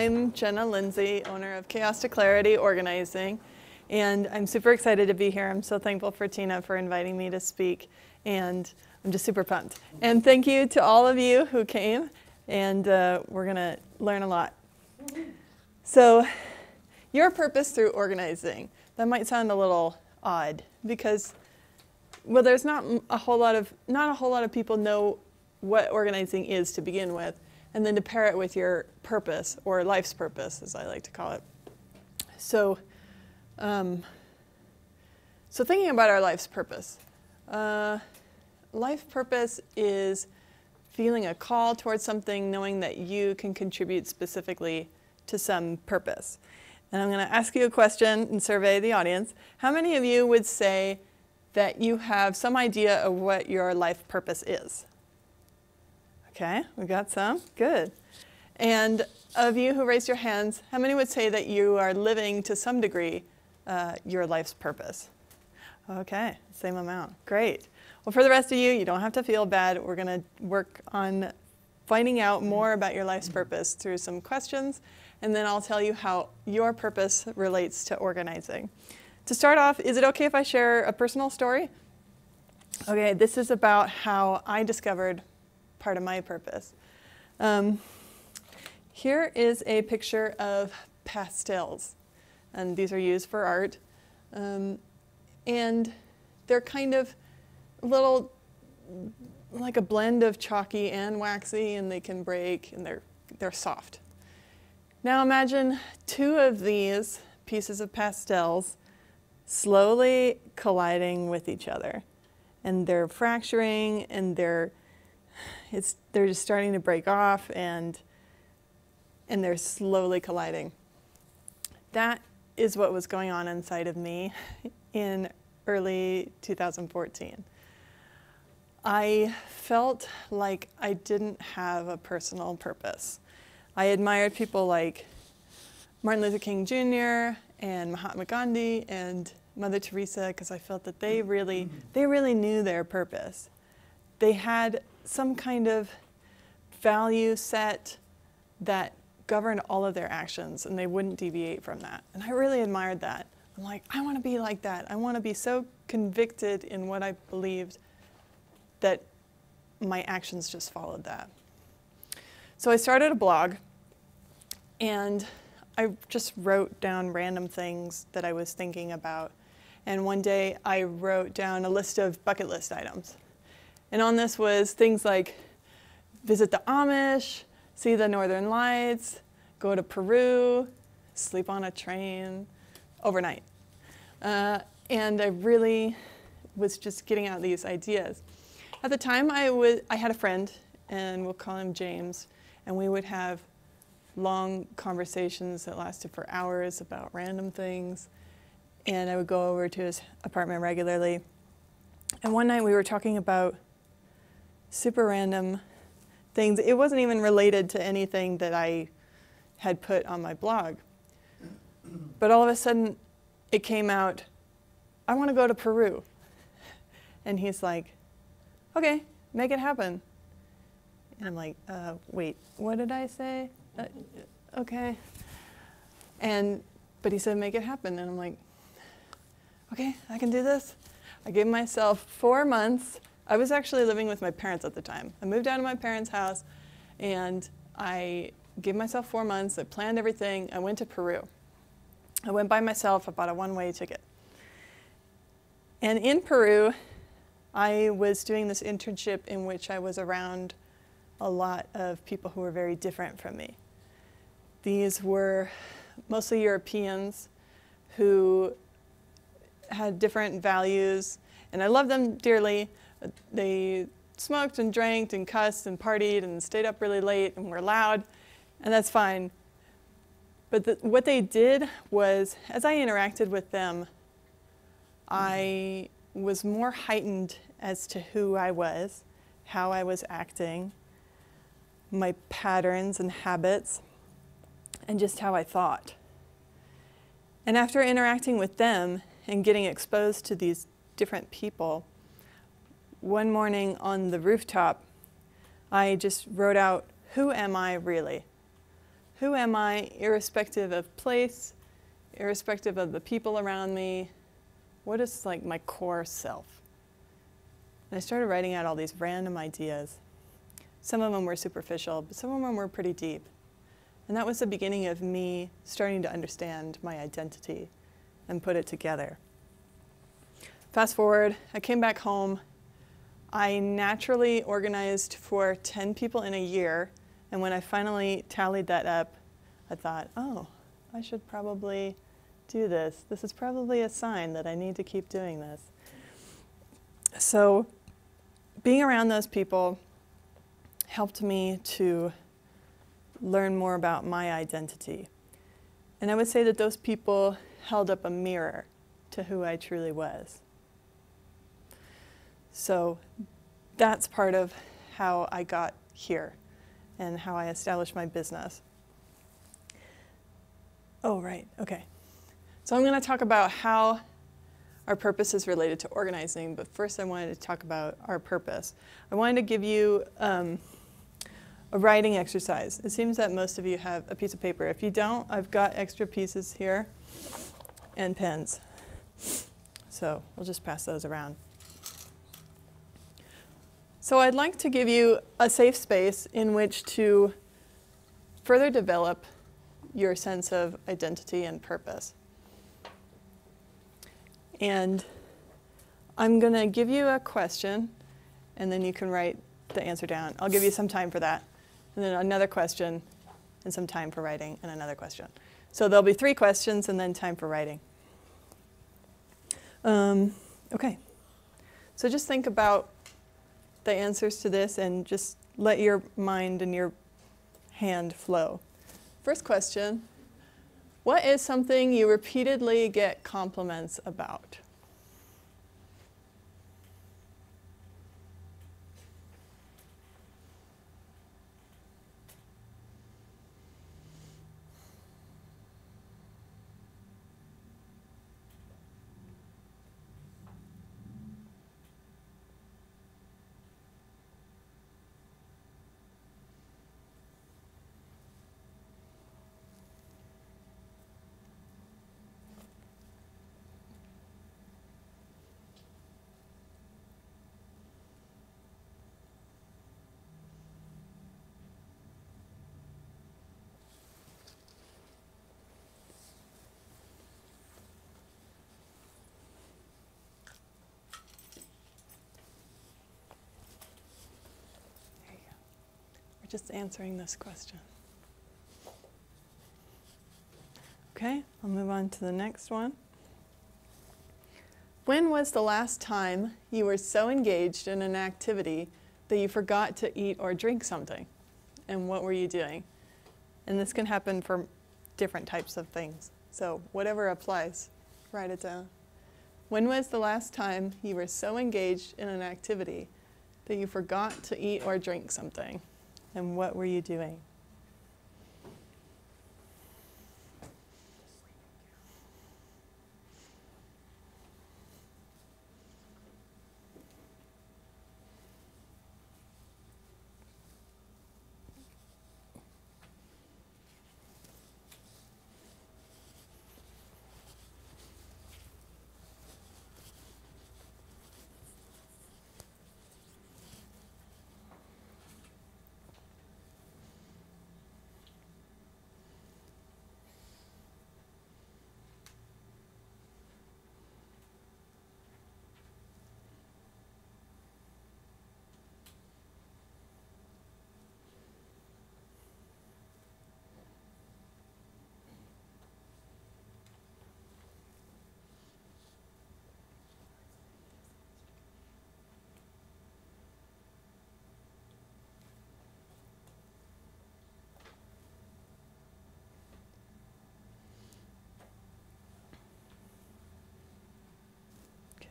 I'm Jenna Lindsay, owner of Chaos to Clarity Organizing, and I'm super excited to be here. I'm so thankful for Tina for inviting me to speak, and I'm just super pumped. And thank you to all of you who came, and we're going to learn a lot. So, your purpose through organizing. That might sound a little odd because, well, there's not a whole lot of people know what organizing is to begin with, and then to pair it with your purpose, or life's purpose, as I like to call it. So, so thinking about our life's purpose. Life purpose is feeling a call towards something, knowing that you can contribute specifically to some purpose. And I'm going to ask you a question and survey the audience. How many of you would say that you have some idea of what your life purpose is? Okay, we got some. Good. And of you who raised your hands, how many would say that you are living to some degree your life's purpose? Okay, same amount. Great. Well, for the rest of you, you don't have to feel bad. We're going to work on finding out more about your life's purpose through some questions, and then I'll tell you how your purpose relates to organizing. To start off, is it okay if I share a personal story? Okay, this is about how I discovered part of my purpose. Here is a picture of pastels, and these are used for art. And they're kind of little, like a blend of chalky and waxy, and they can break, and they're soft. Now imagine two of these pieces of pastels slowly colliding with each other, and they're fracturing, and they're just starting to break off, and they're slowly colliding. That is what was going on inside of me in early 2014. I felt like I didn't have a personal purpose. I admired people like Martin Luther King Jr. and Mahatma Gandhi and Mother Teresa because I felt that they really knew their purpose. They had some kind of value set that governed all of their actions, and they wouldn't deviate from that. And I really admired that. I'm like, I want to be like that. I want to be so convicted in what I believed that my actions just followed that. So I started a blog, and I just wrote down random things that I was thinking about. And one day I wrote down a list of bucket list items. And on this was things like visit the Amish, see the Northern Lights, go to Peru, sleep on a train overnight. And I really was just getting out these ideas. At the time, I had a friend, and we'll call him James, and we would have long conversations that lasted for hours about random things. And I would go over to his apartment regularly. And one night we were talking about super random things. It wasn't even related to anything that I had put on my blog. But all of a sudden, it came out, I want to go to Peru. And he's like, okay, make it happen. And I'm like, wait, what did I say? Okay. But he said, make it happen. And I'm like, okay, I can do this. I gave myself 4 months. I was actually living with my parents at the time. I moved out of my parents' house, and I gave myself 4 months. I planned everything. I went to Peru. I went by myself. I bought a one-way ticket. And in Peru, I was doing this internship in which I was around a lot of people who were very different from me. These were mostly Europeans who had different values, and I loved them dearly. They smoked and drank and cussed and partied and stayed up really late and were loud, and that's fine. But what they did was, as I interacted with them, I was more heightened as to who I was, how I was acting, my patterns and habits, and just how I thought. And after interacting with them and getting exposed to these different people, one morning on the rooftop, I just wrote out, who am I really? Who am I, irrespective of place, irrespective of the people around me? What is like my core self? And I started writing out all these random ideas. Some of them were superficial, but some of them were pretty deep. And that was the beginning of me starting to understand my identity and put it together. Fast forward, I came back home. I naturally organized for 10 people in a year. And when I finally tallied that up, I thought, oh, I should probably do this. This is probably a sign that I need to keep doing this. So being around those people helped me to learn more about my identity. And I would say that those people held up a mirror to who I truly was. So that's part of how I got here and how I established my business. Oh, right, okay. So I'm going to talk about how our purpose is related to organizing, but first I wanted to talk about our purpose. I wanted to give you a writing exercise. It seems that most of you have a piece of paper. If you don't, I've got extra pieces here and pens. So we'll just pass those around. So I'd like to give you a safe space in which to further develop your sense of identity and purpose. And I'm going to give you a question, and then you can write the answer down. I'll give you some time for that. And then another question, and some time for writing, and another question. So there'll be 3 questions, and then time for writing. Okay. So just think about the answers to this, and just let your mind and your hand flow. First question, what is something you repeatedly get compliments about? Just answering this question. Okay, I'll move on to the next one. When was the last time you were so engaged in an activity that you forgot to eat or drink something? And what were you doing? And this can happen for different types of things. So whatever applies, write it down. When was the last time you were so engaged in an activity that you forgot to eat or drink something? And what were you doing?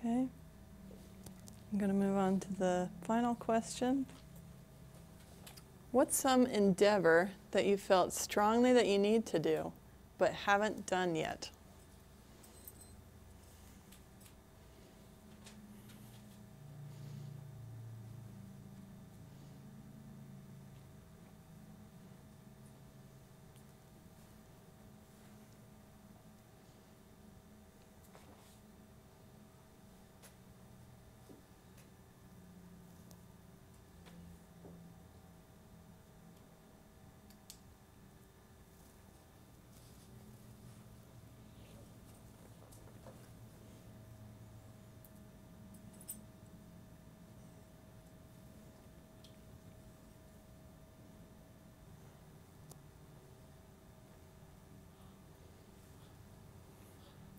Okay, I'm going to move on to the final question. What's some endeavor that you felt strongly that you need to do, but haven't done yet?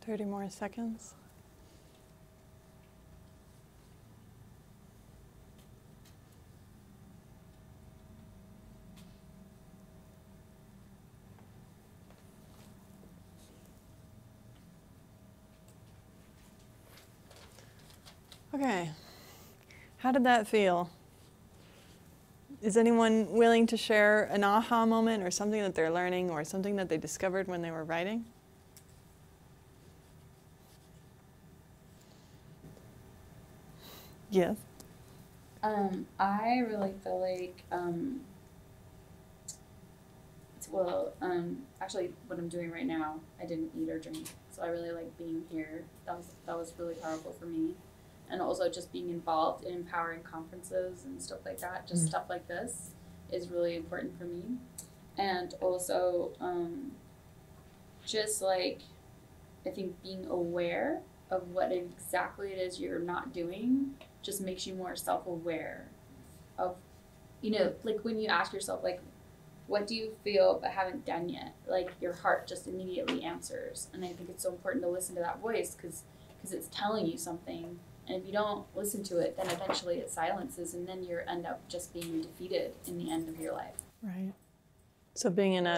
30 more seconds. Okay, how did that feel? Is anyone willing to share an aha moment or something that they're learning or something that they discovered when they were writing? Yes. I really feel like, actually what I'm doing right now, I didn't eat or drink, so I really like being here. That was really powerful for me. And also just being involved in empowering conferences and stuff like that, just stuff like this is really important for me. And also, just like, I think being aware of what exactly it is you're not doing just makes you more self-aware of, like when you ask yourself, like, what do you feel but haven't done yet? Like your heart just immediately answers. And I think it's so important to listen to that voice because it's telling you something. And if you don't listen to it, then eventually it silences and then you end up just being defeated in the end of your life. Right. So being in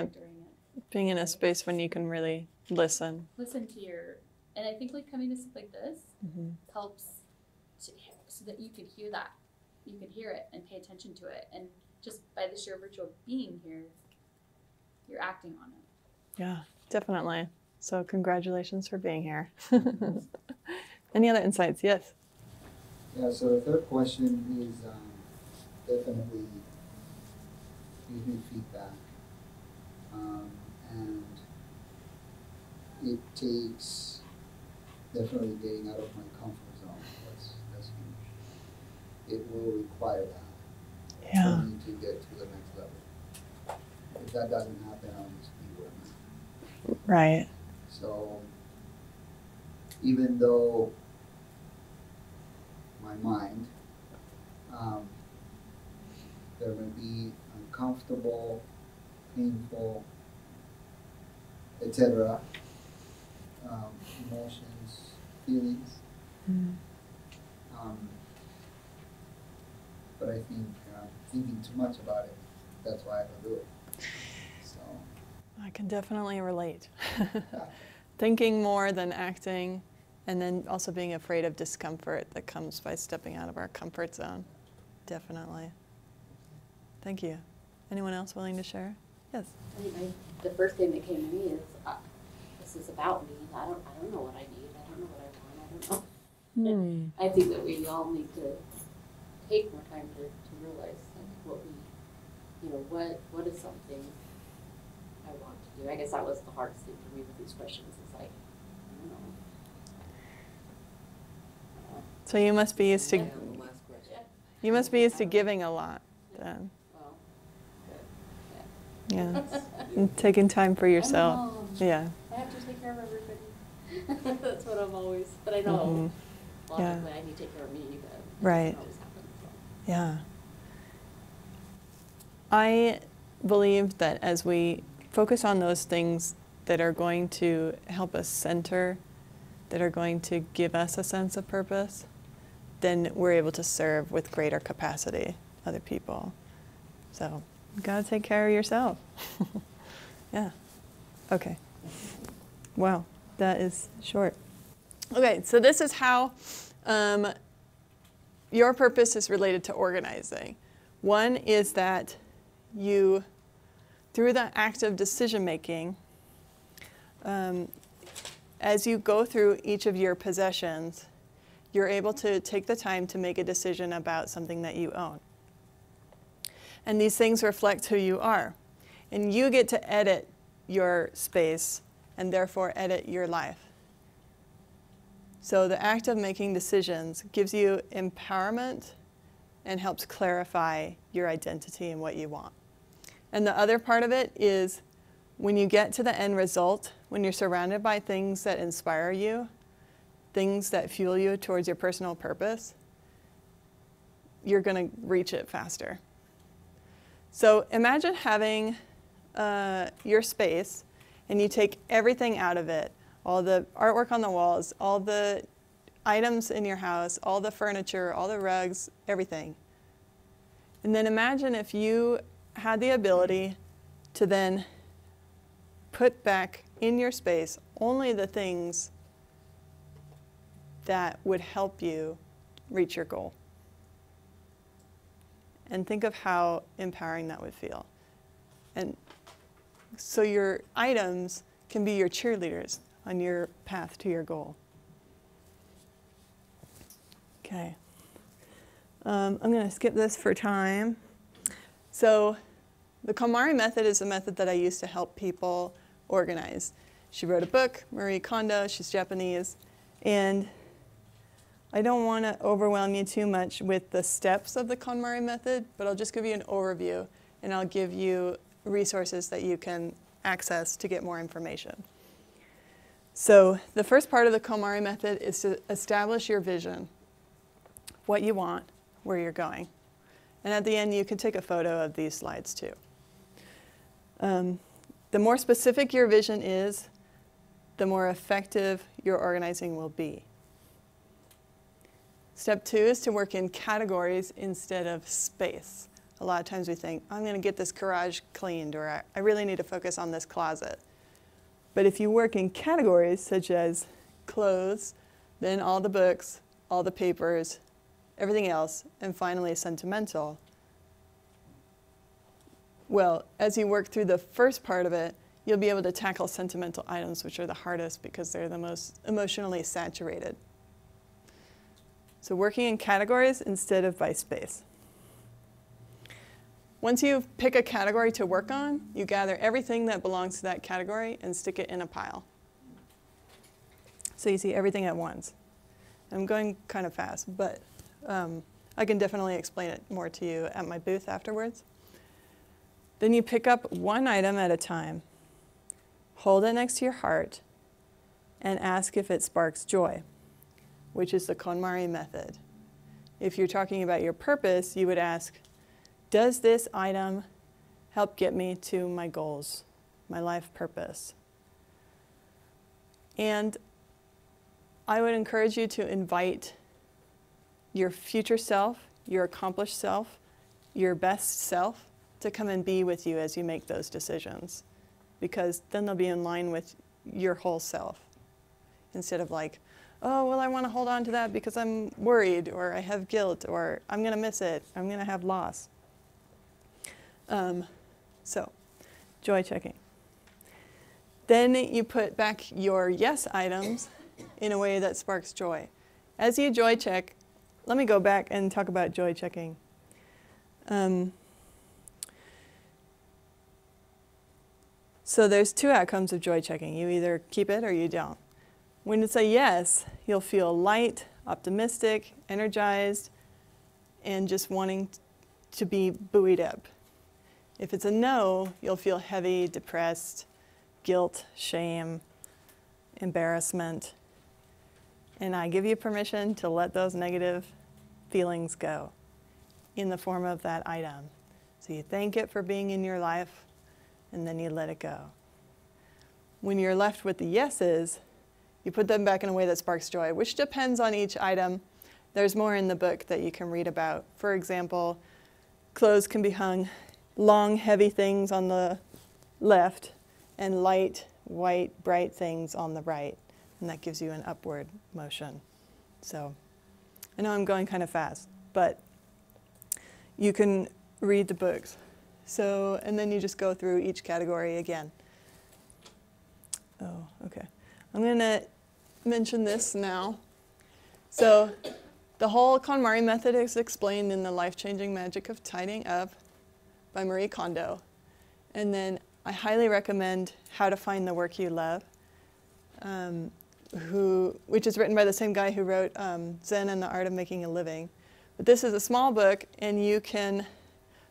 a space when you can really listen. Listen to and I think like coming to stuff like this helps so that you could hear that. You could hear it and pay attention to it. And just by the sheer virtue of being here, you're acting on it. Yeah, definitely. So congratulations for being here. Any other insights? Yes. Yeah, so the third question is definitely give me feedback. And it takes definitely getting out of my comfort zone. That's huge. It will require that for me to get to the next level. If that doesn't happen, I'll just be where I'm at. Right. So even though my mind, there may be uncomfortable, painful, etc. Emotions, feelings. But I think thinking too much about it, that's why I don't do it. So I can definitely relate. Thinking more than acting, and then also being afraid of discomfort that comes by stepping out of our comfort zone. Definitely. Thank you. Anyone else willing to share? Yes. The first thing that came to me is, this is about me. I don't know what I need. I don't know what I want. I don't know. I think that we all need to take more time to realize like what what is something I want to do. I guess that was the hardest thing for me with these questions. It's like, I don't know. So you must be used to you must be used to giving a lot then. Well, yeah. And taking time for yourself. Yeah. I have to take care of everybody. That's what I'm always, but I know logically I need to take care of me, but right. doesn't always happen. So. Yeah. I believe that as we focus on those things that are going to help us center, that are going to give us a sense of purpose, then we're able to serve with greater capacity other people. So you gotta take care of yourself. Yeah. Okay. Wow, that is short. Okay, so this is how your purpose is related to organizing. One is that you, through the act of decision making, as you go through each of your possessions, you're able to take the time to make a decision about something that you own. And these things reflect who you are. And you get to edit your space and therefore edit your life. So the act of making decisions gives you empowerment and helps clarify your identity and what you want. And the other part of it is when you get to the end result, when you're surrounded by things that inspire you, things that fuel you towards your personal purpose, you're going to reach it faster. So imagine having your space and you take everything out of it, all the artwork on the walls, all the items in your house, all the furniture, all the rugs, everything. And then imagine if you had the ability to then put back in your space only the things that would help you reach your goal. And think of how empowering that would feel. And so your items can be your cheerleaders on your path to your goal. Okay. I'm going to skip this for time. So the KonMari Method is a method that I use to help people organize. She wrote a book, Marie Kondo, she's Japanese, and I don't want to overwhelm you too much with the steps of the KonMari Method, but I'll just give you an overview, and I'll give you resources that you can access to get more information. So the first part of the KonMari Method is to establish your vision, what you want, where you're going. And at the end, you can take a photo of these slides too. The more specific your vision is, the more effective your organizing will be. Step 2 is to work in categories instead of space. A lot of times we think, I'm going to get this garage cleaned, or I really need to focus on this closet. But if you work in categories such as clothes, then all the books, all the papers, everything else, and finally sentimental, well, as you work through the first part of it, you'll be able to tackle sentimental items, which are the hardest because they're the most emotionally saturated. So working in categories instead of by space. Once you pick a category to work on, you gather everything that belongs to that category and stick it in a pile. So you see everything at once. I'm going kind of fast, but I can definitely explain it more to you at my booth afterwards. Then you pick up one item at a time, hold it next to your heart, and ask if it sparks joy, which is the KonMari Method. If you're talking about your purpose, you would ask, does this item help get me to my goals, my life purpose? And I would encourage you to invite your future self, your accomplished self, your best self to come and be with you as you make those decisions, because then they'll be in line with your whole self, instead of like, oh, well, I want to hold on to that because I'm worried, or I have guilt, or I'm going to miss it, I'm going to have loss. So, joy checking. Then you put back your yes items in a way that sparks joy. As you joy check, let me go back and talk about joy checking. So there's two outcomes of joy checking. You either keep it or you don't. When it's a yes, you'll feel light, optimistic, energized, and just wanting to be buoyed up. If it's a no, you'll feel heavy, depressed, guilt, shame, embarrassment. And I give you permission to let those negative feelings go in the form of that item. So you thank it for being in your life, and then you let it go. When you're left with the yeses, you put them back in a way that sparks joy, which depends on each item. There's more in the book that you can read about. For example, clothes can be hung, long, heavy things on the left, and light, white, bright things on the right. And that gives you an upward motion. So I know I'm going kind of fast, but you can read the books. So, and then you just go through each category again. Oh, okay. I'm going to mention this now. So the whole KonMari Method is explained in The Life-Changing Magic of Tidying Up by Marie Kondo. And then I highly recommend How to Find the Work You Love, which is written by the same guy who wrote Zen and the Art of Making a Living. But this is a small book, and you can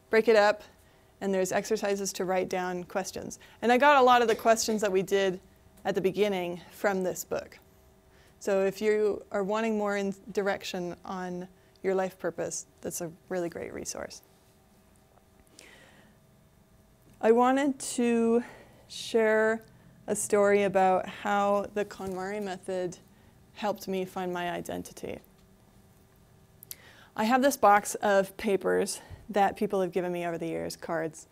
break it up, and there's exercises to write down questions. And I got a lot of the questions that we did at the beginning from this book. So if you are wanting more direction on your life purpose, that's a really great resource. I wanted to share a story about how the KonMari Method helped me find my identity. I have this box of papers that people have given me over the years, cards,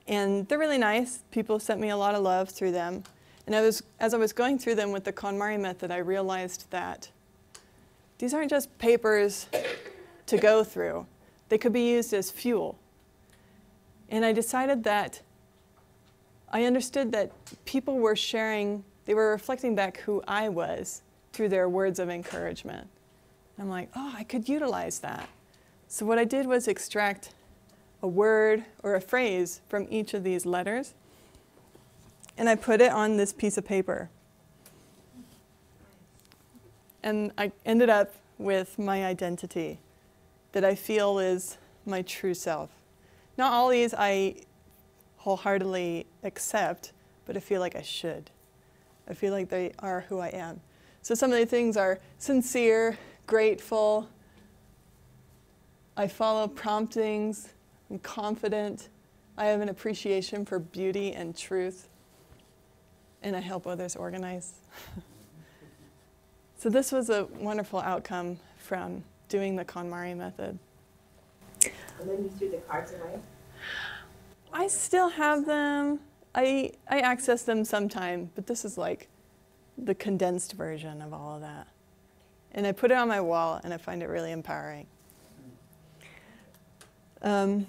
and they're really nice. People sent me a lot of love through them. And as I was going through them with the KonMari Method, I realized that these aren't just papers to go through. They could be used as fuel. And I decided that I understood that people were sharing, they were reflecting back who I was through their words of encouragement. I'm like, oh, I could utilize that. So what I did was extract a word or a phrase from each of these letters, and I put it on this piece of paper. And I ended up with my identity that I feel is my true self. Not all these I wholeheartedly accept, but I feel like I should. I feel like they are who I am. So some of the things are sincere, grateful, I follow promptings, I'm confident, I have an appreciation for beauty and truth, and I help others organize. So this was a wonderful outcome from doing the KonMari Method. And then you threw the cards away? I still have them. I access them sometime, but this is like the condensed version of all of that. And I put it on my wall, and I find it really empowering. I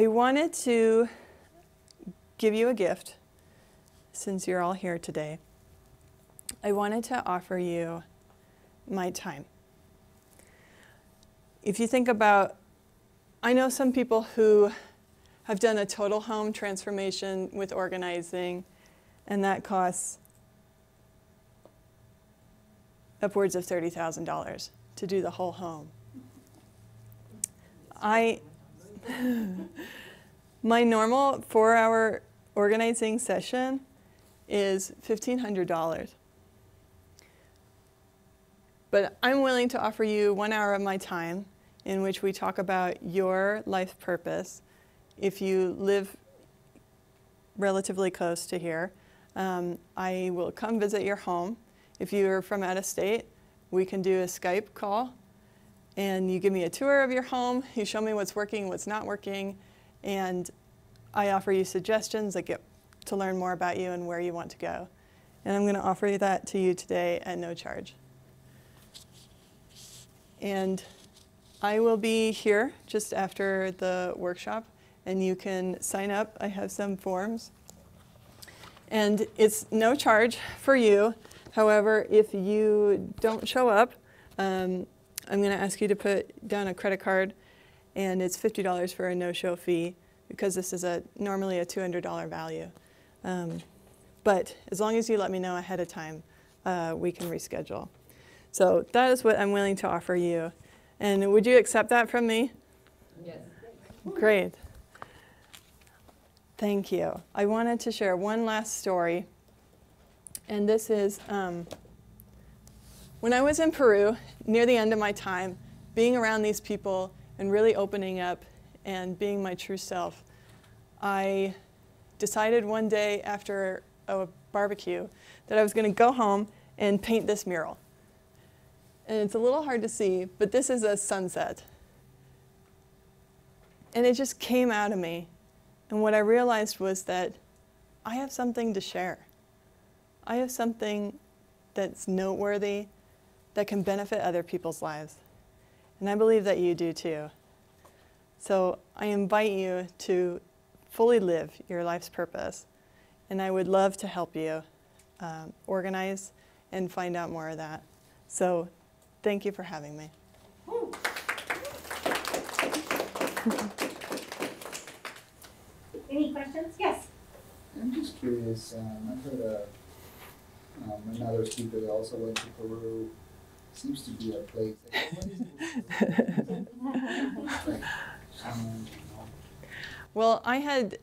wanted to give you a gift, since you're all here today. I wanted to offer you my time. If you think about, I know some people who have done a total home transformation with organizing, and that costs upwards of $30,000 to do the whole home. My normal 4-hour organizing session is $1,500. But I'm willing to offer you 1 hour of my time in which we talk about your life purpose. If you live relatively close to here, I will come visit your home. If you're from out of state, we can do a Skype call, and you give me a tour of your home, you show me what's working, what's not working, and I offer you suggestions. I get to learn more about you and where you want to go. And I'm going to offer that to you today at no charge. And I will be here just after the workshop, and you can sign up. I have some forms. And it's no charge for you. However, if you don't show up, I'm going to ask you to put down a credit card, and it's $50 for a no-show fee, because this is normally a $200 value. But as long as you let me know ahead of time, we can reschedule. So that is what I'm willing to offer you. And would you accept that from me? Yes. Great. Thank you. I wanted to share one last story. And this is, when I was in Peru, near the end of my time, being around these people and really opening up and being my true self, I decided one day after a barbecue that I was going to go home and paint this mural. And it's a little hard to see, but this is a sunset. And it just came out of me. And what I realized was that I have something to share. I have something that's noteworthy, that can benefit other people's lives. And I believe that you do too. So I invite you to fully live your life's purpose. And I would love to help you organize and find out more of that. So thank you for having me. Any questions? Yes. I'm just curious, I heard another speaker that also went to Peru. Seems to be a place. Well, I had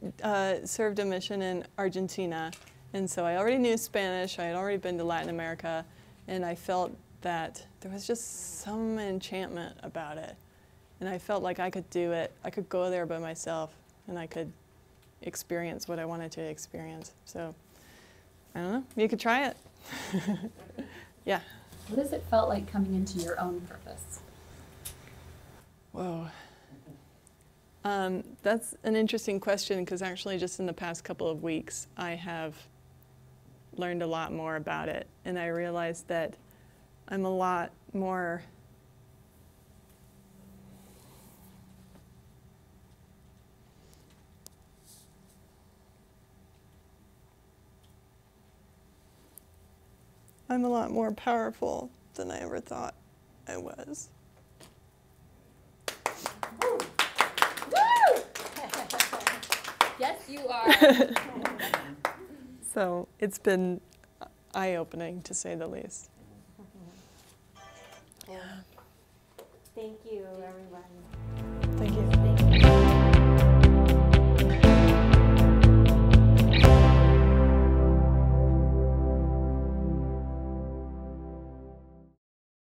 served a mission in Argentina, and so I already knew Spanish. I had already been to Latin America, and I felt that there was just some enchantment about it. And I felt like I could do it. I could go there by myself, and I could experience what I wanted to experience. So I don't know. You could try it. Yeah. What has it felt like coming into your own purpose? Whoa. That's an interesting question because actually just in the past couple of weeks I have learned a lot more about it, and I realized that I'm a lot more powerful than I ever thought I was. Yes, you are. So it's been eye-opening, to say the least. Yeah. Thank you, everyone.